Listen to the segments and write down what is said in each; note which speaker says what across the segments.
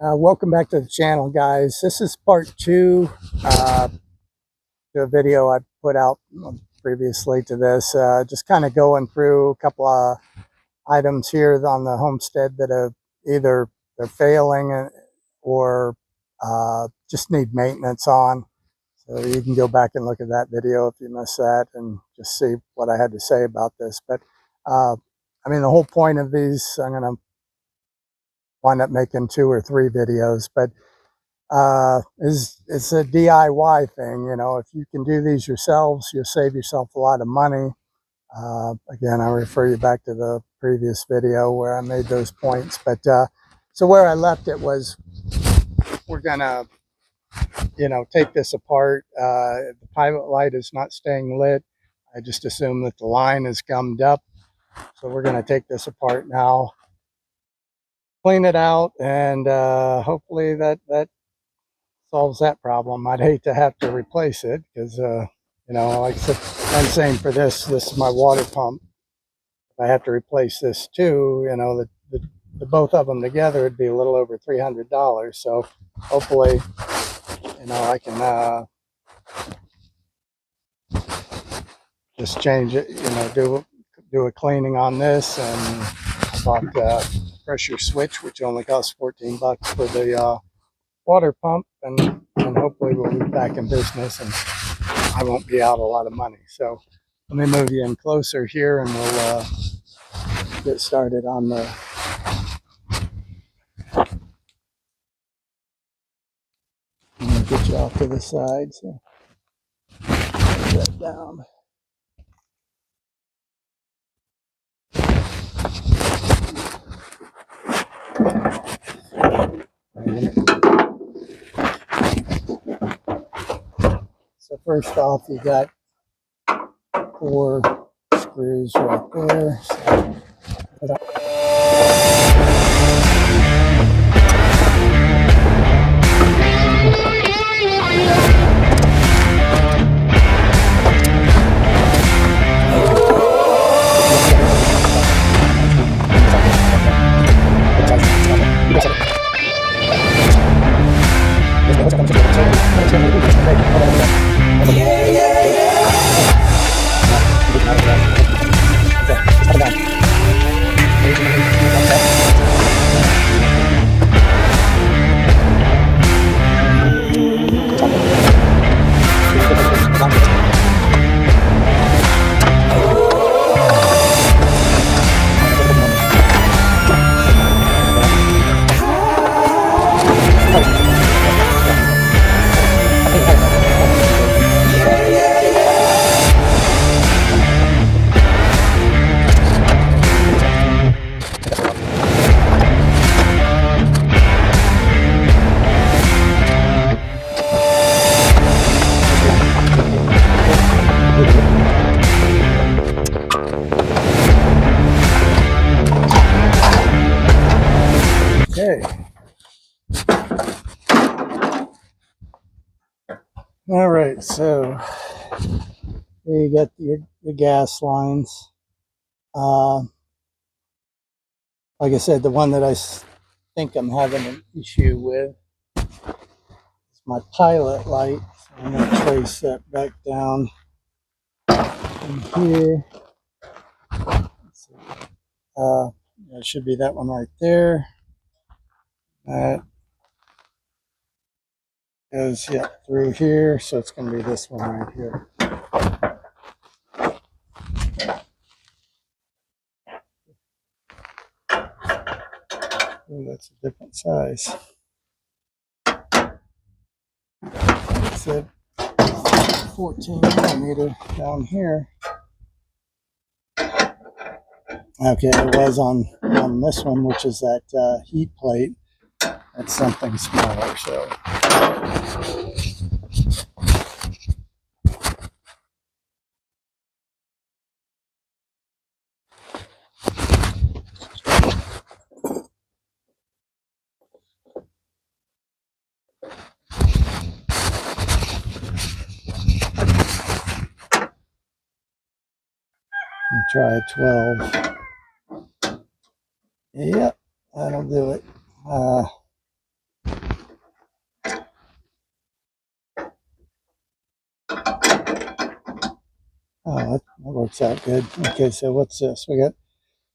Speaker 1: Welcome back to the channel, guys. This is part two to a video I put out previously to this. Just kind of going through a couple of items here on the homestead that have either they're failing or just need maintenance on. So you can go back and look at that video if you missed that and just see what I had to say about this. But I mean, the whole point of these, I'm going to wind up making 2 or 3 videos, but it's a DIY thing. You know, if you can do these yourselves, you'll save yourself a lot of money. Again, I refer you back to the previous video where I made those points. But so where I left it was we're gonna, take this apart. The pilot light is not staying lit. I just assume that the line is gummed up. So we're gonna take this apart now, clean it out, and hopefully that solves that problem. I'd hate to have to replace it because, like I said, I'm saying for this is my water pump. If I have to replace this too, the both of them together would be a little over $300. So hopefully, I can just change it, do a cleaning on this, and I bought a pressure switch, which only costs $14 for the water pump, and hopefully we'll be back in business and I won't be out a lot of money. So let me move you in closer here and we'll get started on the I'm going to get you off to the side. So put that down. So first off, you got 4 screws right there. So okay. All right, so here you got your gas lines. Like I said, the one that I think I'm having an issue with is my pilot light. So I'm going to trace that back down in here. It should be that one right there. That goes through here, so it's going to be this one right here. Oh, that's a different size. Like I said, 14 millimeter down here. Okay, it was on this one, which is that heat plate. That's something smaller, so. Try a 12. Yep, that'll do it. Oh, that works out good. Okay, so what's this? We got,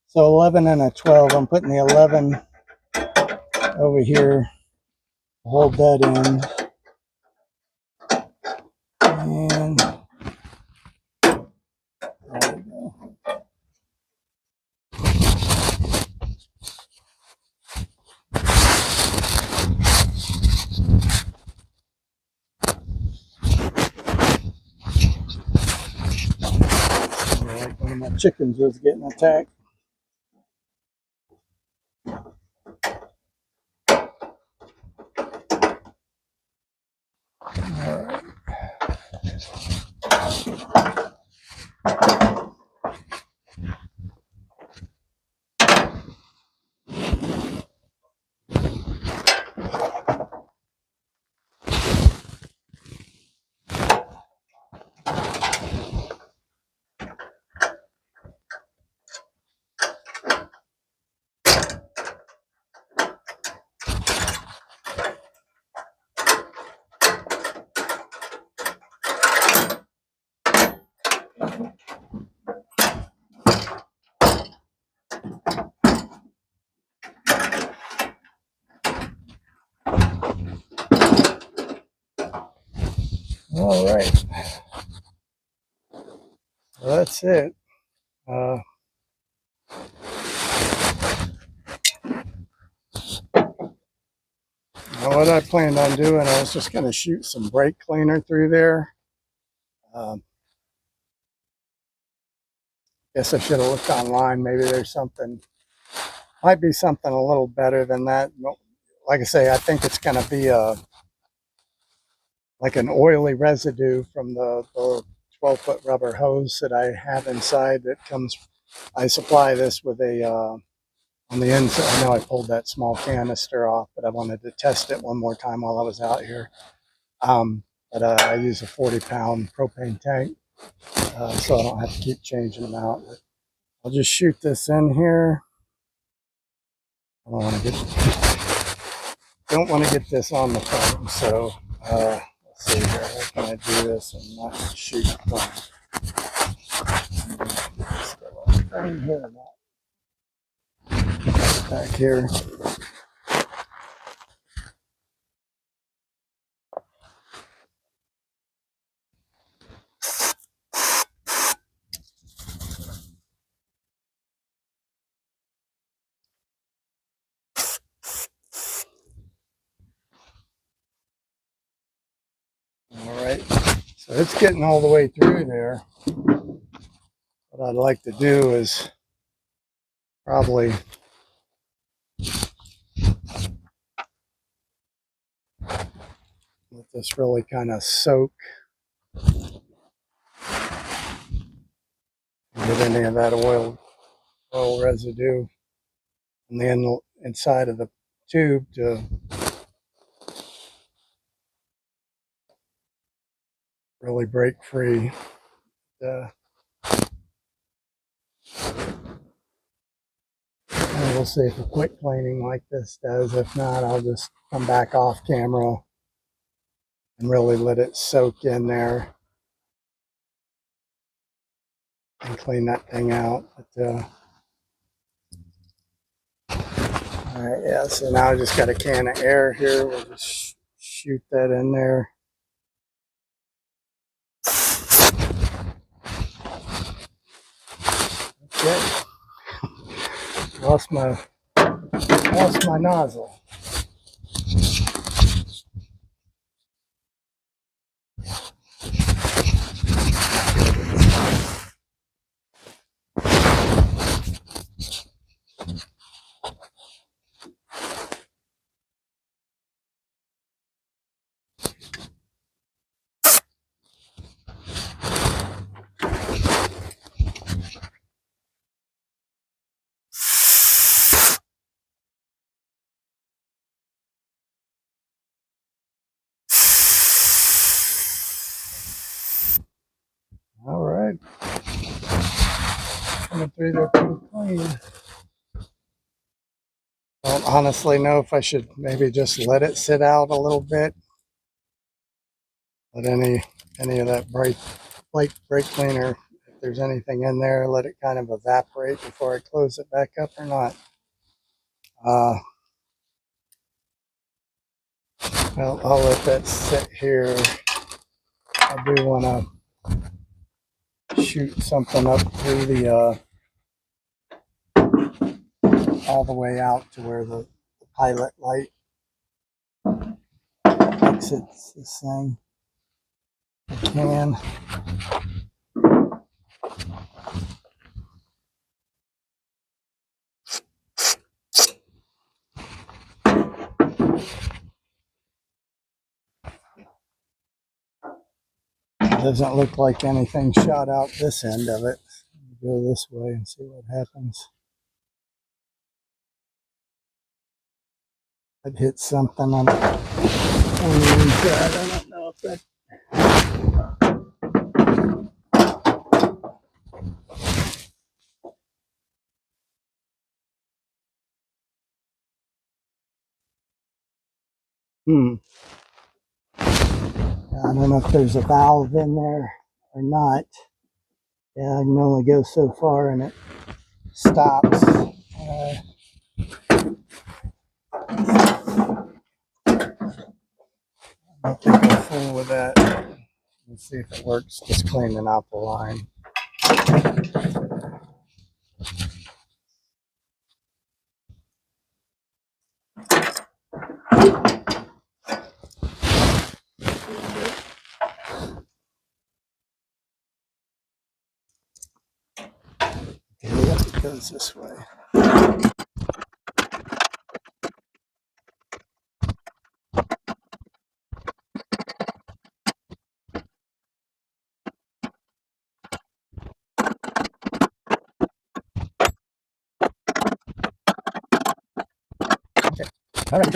Speaker 1: so 11 and a 12. I'm putting the 11 over here, hold that in, and there we go. Like one of my chickens was getting attacked. All right, well, that's it. Uh, Now what I planned on doing, I was just going to shoot some brake cleaner through there. Guess I should have looked online. Maybe there's something, might be something a little better than that. Like I say, I think it's going to be like an oily residue from the 12-foot rubber hose that I have inside that comes, I supply this with a, on the inside, I know I pulled that small canister off, but I wanted to test it one more time while I was out here. But I use a 40-pound propane tank, so I don't have to keep changing them out. But I'll just shoot this in here. I don't want to get this on the phone, so let's see here. How can I do this and not shoot the phone? Right here, back here. All right, so it's getting all the way through there. What I'd like to do is probably let this really kind of soak and get any of that oil residue on the inside of the tube to really break free. And we'll see if a quick cleaning like this does. If not, I'll just come back off camera and really let it soak in there and clean that thing out. But, all right, yeah, so now I just got a can of air here. We'll just shoot that in there. Okay. Lost my nozzle. All right. Coming through there pretty clean. I don't honestly know if I should maybe just let it sit out a little bit. Let any of that brake cleaner there's anything in there, let it kind of evaporate before I close it back up or not. Well, I'll let that sit here. I do want to shoot something up through the all the way out to where the pilot light exits this thing. I can. It doesn't look like anything shot out this end of it. Go this way and see what happens. I'd hit something on the inside. I don't know if that. I don't know if there's a valve in there or not. Yeah, I can only go so far and it stops. I think I'll fool with that. Let's see if it works. Just cleaning out the line. Yeah, it goes this way. Okay. All right,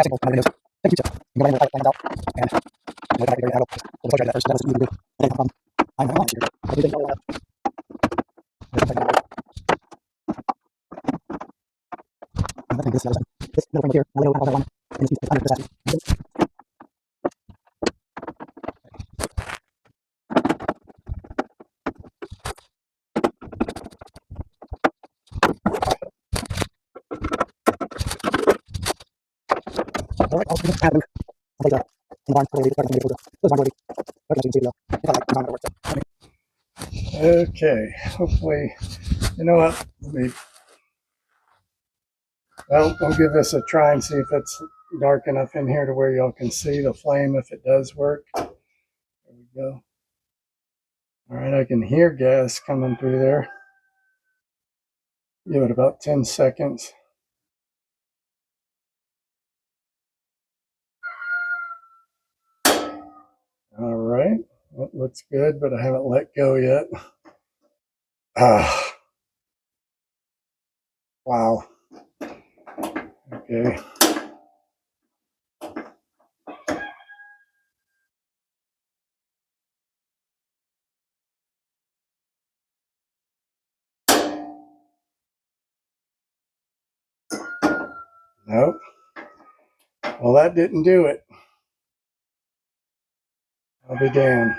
Speaker 1: Not too bad. Thank you, Jeff. I'm going to find out. And I'm going to very help. We'll try that first. That was easy to do. I'm not sure. I think I'll I think this middle from here. I'll let go one. And it's 100%. All right, I'll just add a loop. I'll take in the barn. I'll leave it. Those barn will be. Okay, hopefully, you know what? I'll give this a try and see if it's dark enough in here to where y'all can see the flame if it does work. There we go. All right, I can hear gas coming through there. Give it about 10 seconds. All right, It looks good, but I haven't let go yet. Ah, wow. Okay. Nope. Well, that didn't do it. I'll be damned.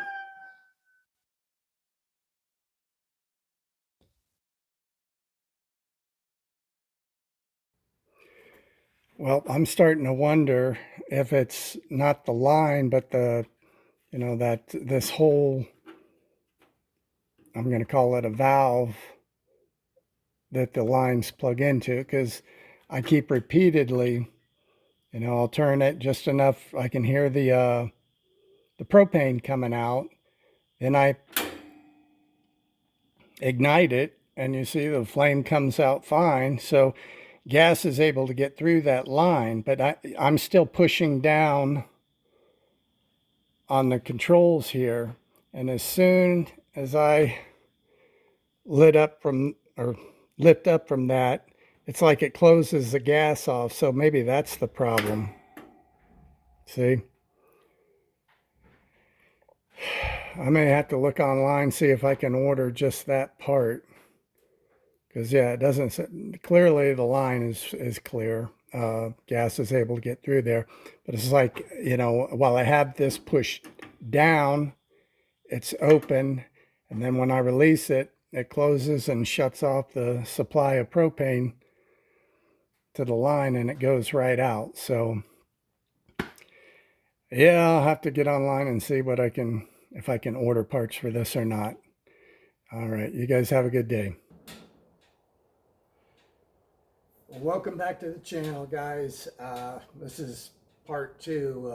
Speaker 1: Well, I'm starting to wonder if it's not the line, but that this whole, I'm going to call it a valve that the lines plug into, because I keep repeatedly, I'll turn it just enough I can hear the propane coming out. Then I ignite it, and you see the flame comes out fine. So gas is able to get through that line, but I'm still pushing down on the controls here. And as soon as I lit up from or lift up from that, it's like it closes the gas off. So maybe that's the problem. See, I may have to look online, see if I can order just that part. Because yeah, it doesn't, clearly the line is clear. Gas is able to get through there, but it's like, while I have this pushed down, it's open, and then when I release it, it closes and shuts off the supply of propane to the line, and it goes right out. So yeah, I'll have to get online and see if I can order parts for this or not. All right, you guys have a good day. Well, welcome back to the channel, guys. This is part two.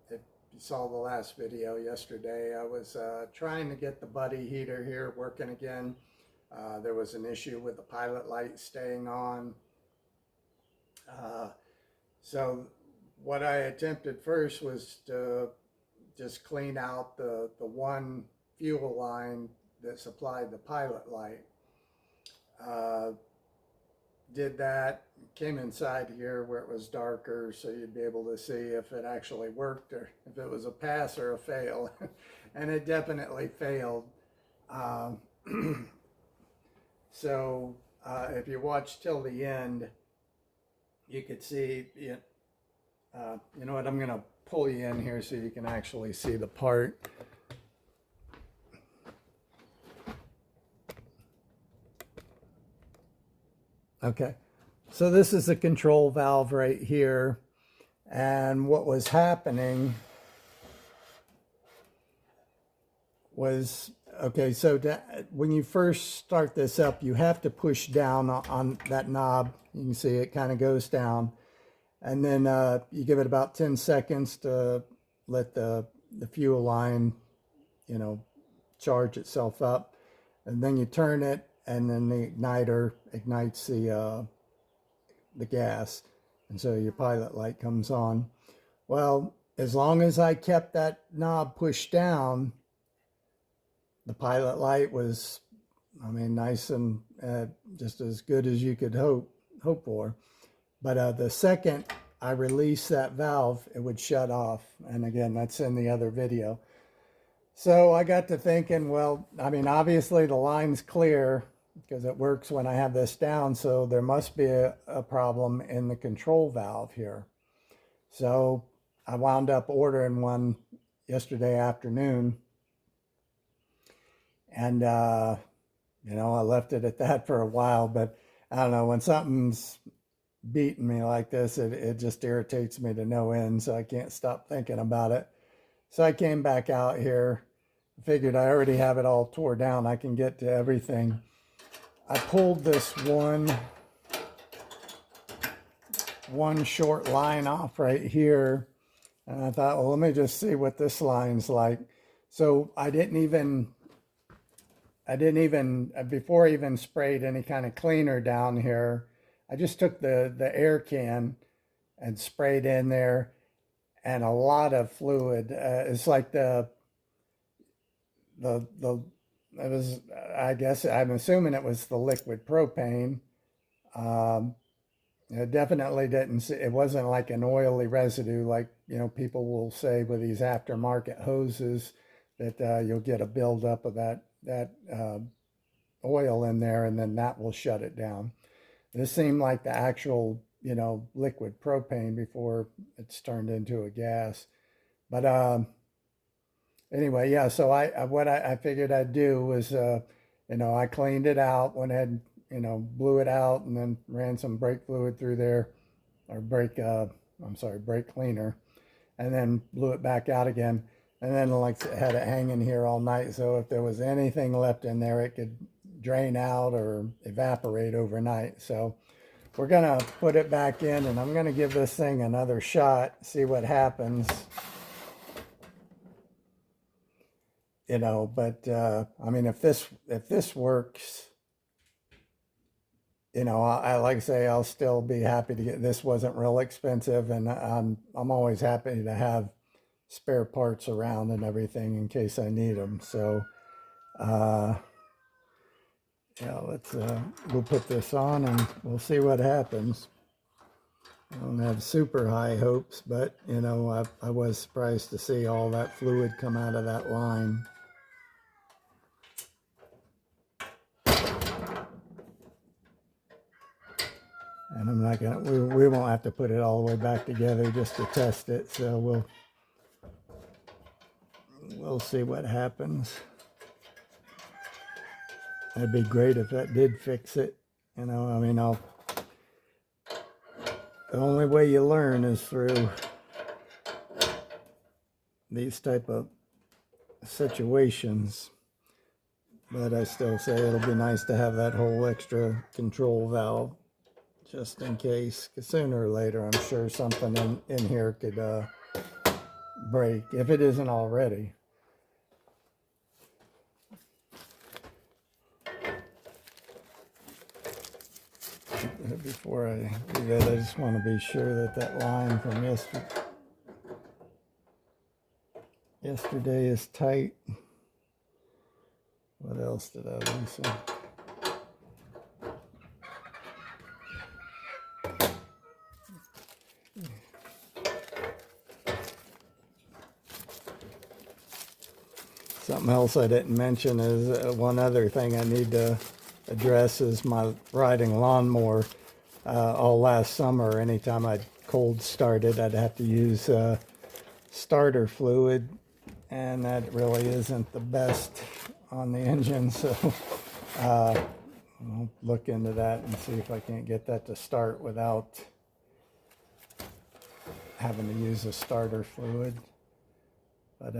Speaker 1: If you saw the last video yesterday, I was trying to get the buddy heater here working again. There was an issue with the pilot light staying on. So what I attempted first was to just clean out the one fuel line that supplied the pilot light. Did that, came inside here where it was darker so you'd be able to see if it actually worked or if it was a pass or a fail. And it definitely failed. Um, so if you watch till the end, you could see it. You know what, I'm going to pull you in here so you can actually see the part. Okay, so this is the control valve right here. And what was happening was, okay, so when you first start this up, you have to push down on that knob. You can see it kind of goes down. And then you give it about 10 seconds to let the fuel line, charge itself up. And then you turn it, and then the igniter ignites the gas. And so your pilot light comes on. Well, as long as I kept that knob pushed down, the pilot light was, nice and just as good as you could hope for. But the second I released that valve, it would shut off. And again, that's in the other video. So I got to thinking, well, obviously the line's clear because it works when I have this down. So there must be a problem in the control valve here. So I wound up ordering one yesterday afternoon. And, I left it at that for a while. But I don't know, when something's beating me like this, it just irritates me to no end. So I can't stop thinking about it. So I came back out here. Figured I already have it all tore down. I can get to everything. I pulled this one short line off right here. And I thought, well, let me just see what this line's like. So I didn't even, before I even sprayed any kind of cleaner down here, I just took the air can and sprayed in there, and a lot of fluid. It's like the it was, I guess I'm assuming it was the liquid propane. Um, it definitely didn't. It wasn't like an oily residue, like people will say with these aftermarket hoses that you'll get a buildup of that oil in there, and then that will shut it down. This seemed like the actual liquid propane before it's turned into a gas. But anyway, yeah. So what I figured I'd do was I cleaned it out, went ahead and blew it out, and then ran some brake fluid through there, or brake cleaner, and then blew it back out again. And then like had it hanging here all night, so if there was anything left in there, it could drain out or evaporate overnight. So we're gonna put it back in, and I'm gonna give this thing another shot, see what happens. But I mean, if this works, I like I say, I'll still be happy to get this. Wasn't real expensive, and I'm always happy to have spare parts around and everything in case I need them. So yeah, we'll put this on and we'll see what happens. I don't have super high hopes, but I was surprised to see all that fluid come out of that line. And I'm not gonna, we won't have to put it all the way back together just to test it. So we'll see what happens. It'd be great if that did fix it. I mean, the only way you learn is through these type of situations. But I still say it'll be nice to have that whole extra control valve just in case. Because sooner or later, I'm sure something in here could break, if it isn't already. Before I do that, I just want to be sure that that line from yesterday is tight. What else did I loosen? Something else I didn't mention is one other thing I need to address is my riding lawnmower. All last summer, anytime I'd cold started, I'd have to use starter fluid, and that really isn't the best on the engine. So I'll look into that and see if I can't get that to start without having to use a starter fluid. But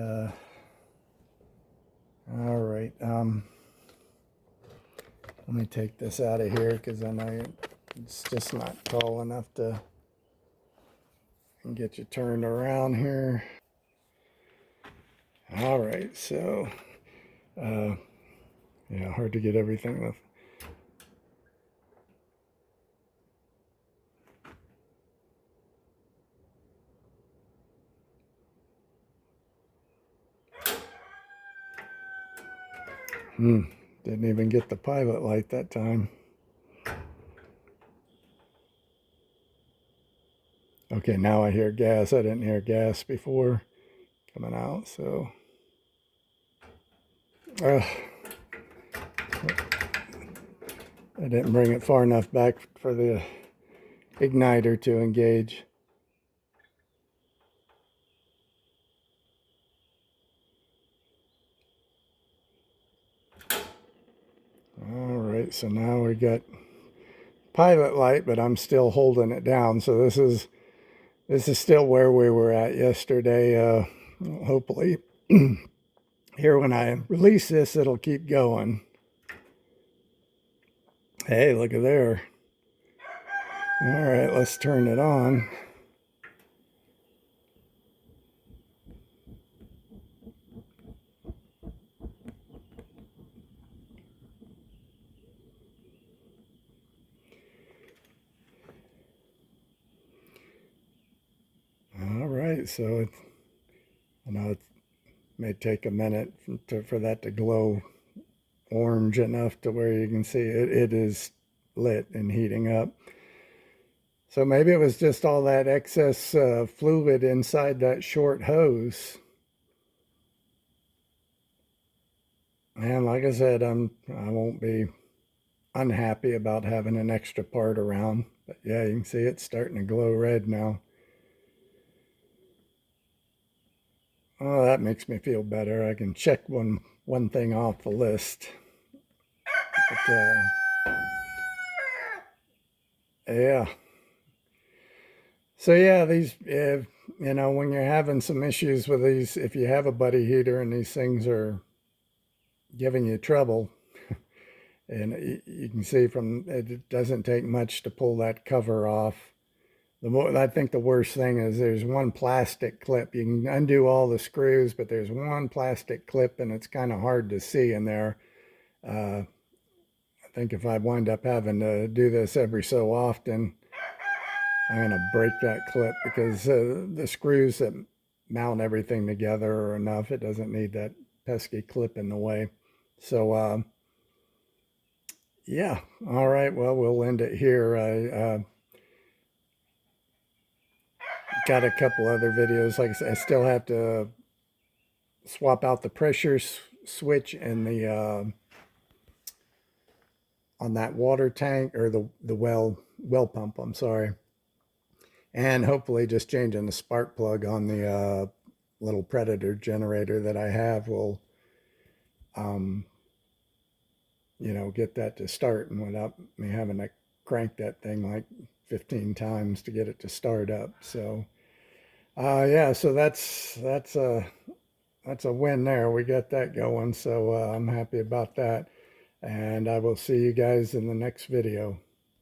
Speaker 1: all right, let me take this out of here because I know it's just not tall enough to get you turned around here. All right, so yeah, hard to get everything with. Didn't even get the pilot light that time. Okay, now I hear gas. I didn't hear gas before coming out, so. I didn't bring it far enough back for the igniter to engage. All right, so now we got pilot light, but I'm still holding it down. So this is still where we were at yesterday. Hopefully here when I release this, it'll keep going. Hey, look at there. All right, let's turn it on. All right, so I know may take a minute for that to glow orange enough to where you can see it is lit and heating up. So maybe it was just all that excess fluid inside that short hose. And like I said, I won't be unhappy about having an extra part around. But yeah, you can see it's starting to glow red now. Oh, that makes me feel better. I can check one thing off the list. But yeah. So yeah, these, you know, when you're having some issues with these, if you have a buddy heater and these things are giving you trouble, and you can see from it doesn't take much to pull that cover off. I think the worst thing is there's one plastic clip. You can undo all the screws, but there's one plastic clip and it's kind of hard to see in there. I think if I wind up having to do this every so often, I'm going to break that clip because the screws that mount everything together are enough. It doesn't need that pesky clip in the way. So, yeah. All right. Well, we'll end it here. I got a couple other videos. Like I said, I still have to swap out the pressure switch and the on that water tank or the well pump. I'm sorry. And hopefully just changing the spark plug on the little Predator generator that I have will, you know, get that to start and without me having to crank that thing like 15 times to get it to start up. So, yeah, so that's a win there. We got that going. So I'm happy about that. And I will see you guys in the next video.